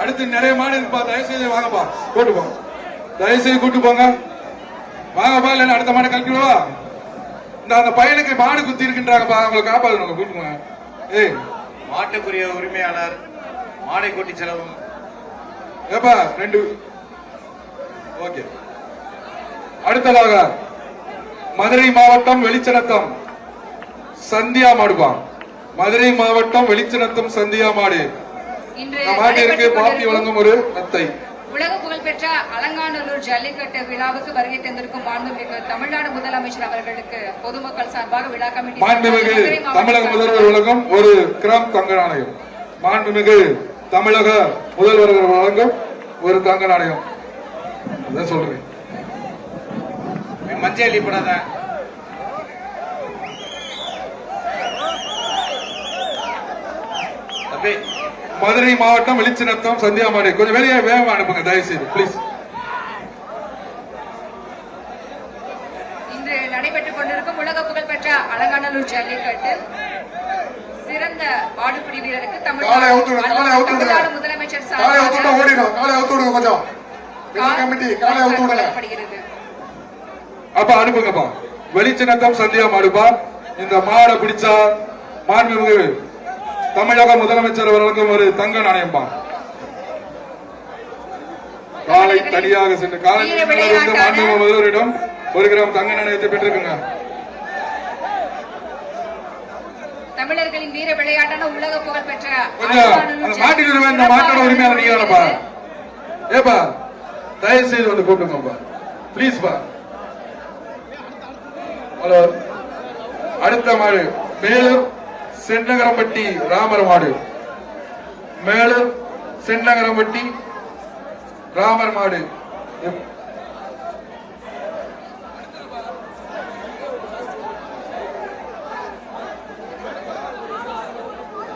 அடுத்து நிறைய மாடு இருக்குப்பா, தயவுசெய்து வாங்கப்பா, கூட்டு போங்க, தயவுசெய்து கூட்டு போங்க, வாங்கப்பா, இல்லைன்னா அடுத்த மாடை கழட்டிடுவா. இந்த அந்த பையனுக்கு மாடு குத்தி இருக்கின்றாங்கப்பா, அவங்களை காப்பாற்றணும், கூட்டு போங்க. ஏய், மாட்டுக்குரிய உரிமையாளர் மாடை கூட்டி செலவும் ஏப்பா 2. ஓகே. அடுத்ததாக மதுரை மாவட்டம் வெளிச்சநத்தம் சந்தியா மாடுப்பா, மதுரை மாவட்டம் வெளிச்சநத்தம் சந்தியா மாடு. மாட்டிற்கு பாத்தி வழங்கும் ஒரு மெத்தை. உலக புகழ்பெற்ற அலங்காநல்லூர் ஜல்லிக்கட்டு விழாவுக்கு வருகை தந்திருக்கும் மாண்புமிகு தமிழ்நாடு முதலமைச்சர் அவர்களுக்கு பொதுமக்கள் சார்பாக விழா கமிட்டி மாண்புமிகு தமிழக முதல்வர் வழங்கும் ஒரு கிராம் தங்க நாணயம். மாண்புமிகு தமிழக முதல்வர் வழங்கும் ஒரு தங்க நாணயம். அதான் சொல்றேன், மஞ்சள் அள்ளிப்படாத. மதுரை மாவட்டம் வெளிச்சநத்தம் சந்தியா மாடு. கொஞ்சம் வெளியே வேகமா அனுப்புங்க தயவு செய்து பிளீஸ். இன்று நடைபெற்றுக் கொண்டிருக்கும் உலக புகழ்பெற்ற அலங்காநல்லூர் ஜல்லிக்கட்டு சிறந்த மாடுபிடி வீரருக்கு தமிழ்நாடு முதலமைச்சர் அப்ப அனுப்புங்கப்பா. வெளிச்சநத்தம் சந்தியா மாடுப்பா. இந்த மாடை பிடிச்சா மாண்புமிகு தமிழக முதலமைச்சர் வழங்கும் ஒரு தங்க நாணயம்பா. காலை தனியாக சென்று காலை மாண்புமிகு முதல்வரிடம் 1 கிராம் தங்க நாணயத்தை பெற்றிருக்குங்க. தமிழர்களின் வீர விளையாட்டான உலக புகழ் பெற்ற மாட்டின் மாட்டோட உரிமையாளர் நீங்க தானப்பா. ஏப்பா தயவு செய்து வந்து கூப்பிடுங்கப்பா பிளீஸ் பா. ஹலோ. அடுத்த மாடு மேலூர் சென்னகரம்பட்டி ராமர் மாடு. மேலூர் சென்னகரம்பட்டி ராமர் மாடு.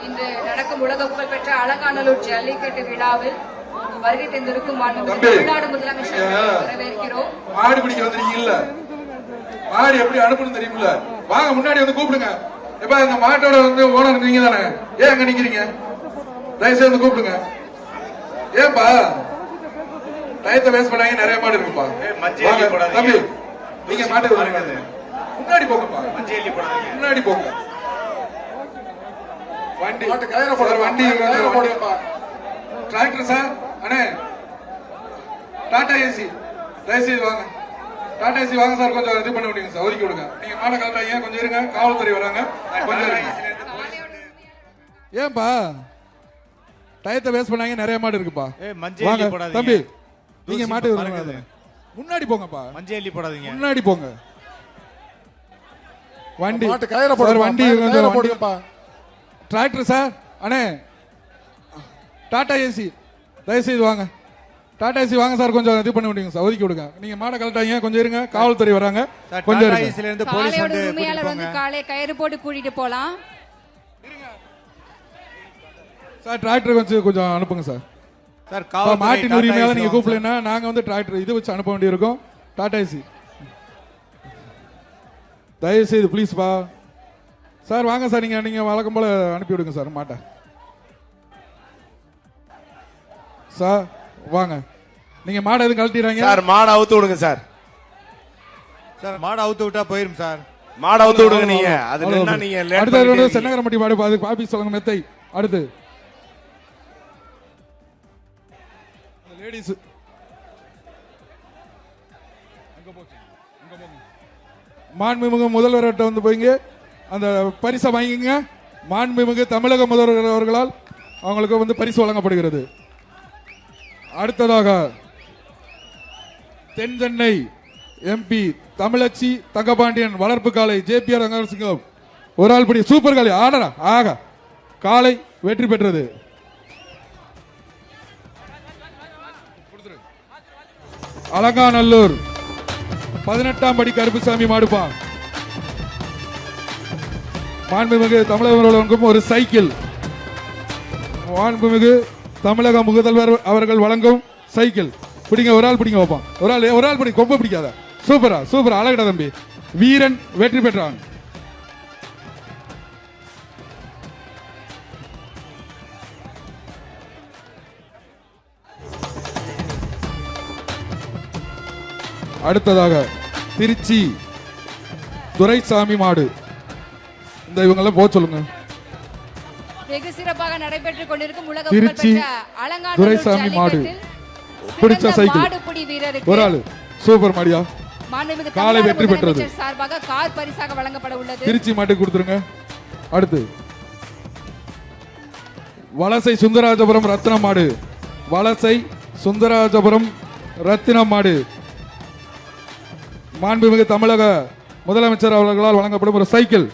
இன்று நடக்கும் உலக புகழ்பெற்ற அலங்காநல்லூர் ஜல்லிக்கட்டு விழாவில் வருகை தந்திருக்கும் தமிழ்நாடு முதலமைச்சர் வரவேற்கிறோம். மாடு பிடிக்க வந்திருக்கீங்கல்ல, மாடு எப்படி அனுப்பணும் தெரியுமில்ல, வாங்க முன்னாடி வந்து கூப்பிடுங்க. எப்ப இந்த மாட்டோட வந்து ஓனர் நீங்க தானே, ஏன் அங்க நிக்கிறீங்க? தயவுசெய்து கூப்பிடுங்க. ஏப்பா டயத்தை வேஸ்ட் பண்ணாங்க, நிறைய மாடு இருக்குப்பா. தம்பி நீங்க மாட்டு முன்னாடி போங்கப்பா, முன்னாடி போங்க. வண்டி வண்டி டிராக்டர் சார் அண்ணே, டாடா ஏசி தயவுசெய்து வாங்க, டாடா ஏசி வாங்க சார், கொஞ்சம் இது பண்ண விடுங்க சார், ஒதுக்கி விடுங்க. நீங்க மாடை கலட்டாங்க, கொஞ்சம் இருங்க, காவல்துறை வராங்க, கொஞ்சம் இருங்க. ஏன்பா டயத்தை வேஸ்ட் பண்ணாங்க, நிறைய மாடு இருக்குப்பா. வாங்க தம்பி, நீங்க மாட்டு முன்னாடி போங்கப்பா, மஞ்சள் போடாதீங்க, முன்னாடி போங்க. வண்டி வண்டி போடுங்கப்பா. டிராக்டர் சார் அண்ணே, டாடா ஏசி தயவுசெய்து வாங்க, டாடா ஏசி வாங்க சார், கொஞ்சம் இது பண்ணி விடுங்க சார், ஒதுக்கி விடுங்க. நீங்க மாடை கலட்டாங்க, கொஞ்சம் இருங்க, காவல்துறை வராங்க, கொஞ்சம் வந்து காலை கயிறு போட்டு கூட்டிட்டு போலாம் சார். டிராக்டர் கொஞ்சம் அனுப்புங்க சார். மாட்டின் உரிமையால நீங்க கூப்பிடலன்னா நாங்க வந்து டிராக்டர் இது வச்சு அனுப்ப வேண்டியிருக்கும். டாடா ஏசி தயவு செய்து பிளீஸ் பா சார், வாங்க சார், நீங்க வழக்கம் போல அனுப்பி விடுங்க சார் மாட்டை. சார் வாங்க, நீங்க மாடை எதுவும் கழட்டிடுறாங்க சார், மாடை அவுத்து விடுங்க சார். சார் மாடை அவுத்து விட்டா போயிரும் சார், மாடை அவுத்து விடுங்க நீங்க. அது என்ன நீங்க அடுத்த சென்னகரம்பட்டி மாடு, அதுக்கு பாப்பி சொல்லுங்க மெத்தை. அடுத்து லேடிஸ் மாண்புமிகு முதல்வர்கிட்ட வந்து போய்ங்க அந்த பரிசை வாங்கிங்க. மாண்புமிகு தமிழக முதல்வர் அவர்களால் அவங்களுக்கு வந்து பரிசு வழங்கப்படுகிறது. அடுத்ததாக தென் சென்னை எம்பி தமிழச்சி தங்கபாண்டியன் வளர்ப்பு காலை ஜேபிஆர் ரங்கசிங்கம் ஒரு ஆள் படி சூப்பர் காலை ஆடரா ஆக காலை வெற்றி பெற்றது. அலங்காநல்லூர் 18ஆம் படி கருப்புசாமி மாடுப்பா. மாண்புமிகு தமிழக ஒரு சைக்கிள், மாண்புமிகு தமிழக முதல்வர் அவர்கள் வழங்கும் சைக்கிள். பிடிங்க, ஒரு ஆள் பிடிங்க வைப்பான், ஒரு ஆள் பிடி, கொம்ப பிடிக்காத. சூப்பரா சூப்பரா அழகடா தம்பி. வீரன் வெற்றி பெற்றான். அடுத்ததாக திருச்சி துரைசாமி மாடு. இந்த இவங்கெல்லாம் போக சொல்லுங்க. வெகு சிறப்பாக நடைபெற்றுக் கொண்டிருக்கும் உலக திருச்சி புகழ்பெற்ற அலங்காநல்லூர் துரைசாமி மாடு. ஜல்லிக்கட்டில் பிடிச்ச சிறந்த சைக்கிள். மாடுபிடி வீரருக்கு ஒரு ஆளு சூப்பர் மாடியா மாண்புமிகு காலை தமிழ்நாடு வெற்றி பெற்றது. முதலமைச்சர் சார்பாக கார் பரிசாக வழங்கப்பட உள்ளது. திருச்சி மாட்டுக்கு கொடுத்துருங்க. அடுத்து வலசை சுந்தராஜபுரம் ரத்ன மாடு. வலசை சுந்தராஜபுரம் ரத்தின மாடு மாண்புமிகு தமிழக முதலமைச்சர் அவர்களால் வழங்கப்படும் ஒரு சைக்கிள்.